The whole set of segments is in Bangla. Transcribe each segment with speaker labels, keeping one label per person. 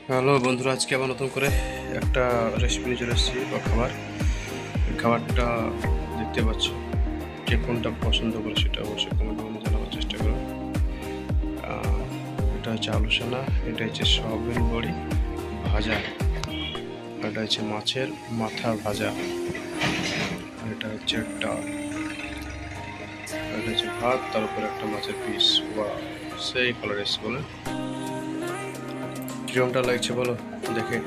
Speaker 1: হ্যালো বন্ধুরা, আজকে আবার নতুন করে একটা রেসিপি নিয়ে চলে এসেছি বা খাবার। এই খাবারটা দেখতে পাচ্ছ, কে কোনটা পছন্দ করে সেটা অবশ্যই কমেন্টের মধ্যে জানাবার চেষ্টা করো। আহ, এটা হচ্ছে আলু সোনা, এটা হচ্ছে সয়াবিন বড়ি ভাজা, আর এটা হচ্ছে মাছের মাথা ভাজা, আর এটা হচ্ছে ডাল, আর এটা হচ্ছে ভাত, তার উপরে একটা মাছের পিস। বা সেই কালার এসছে বলে, কিরমটা লাগছে বলো দেখে।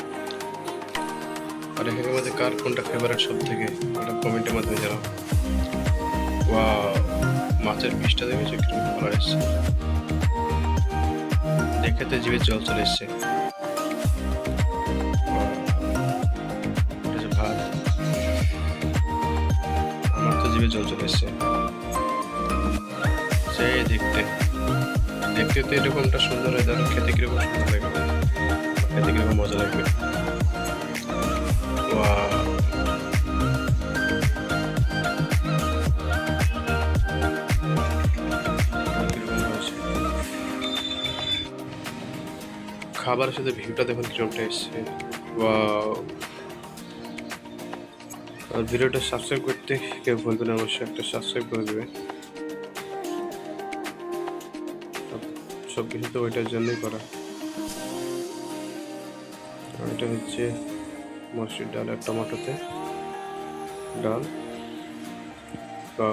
Speaker 1: আর এখানের মধ্যে কার কোনটা ফেভারিট সব থেকে, ওটা কমেন্টের মাধ্যমে জানাও। ওয়াও, মাছের পিসটা দেখেছো কিরকম কালার এসছে, দেখে তো জিভে জল চলে এসছে। Wow, এটা হচ্ছে ভাত, আমার তো জিভে জল চলে এসছে। সেই দেখতে দেখতে তো এরকমটা সুন্দর হয়, ধরো খেতে কিরকম সুন্দর লাগবে, খেতে কিরকম মজা লাগবে। Wow, কিরকম হয়েছে খাবারের সাথে, ভিউটা দেখুন কিরকমটা এসছে। ওয়াও, আর ভিডিওটা সাবস্ক্রাইব করতে কেউ ভুলবে না, অবশ্যই একটা সাবস্ক্রাইব করে দেবে। সব কিছু তো ওইটার জন্যই করা। আর এটা হচ্ছে মসুর ডাল আর টমেটোতে ডাল। বা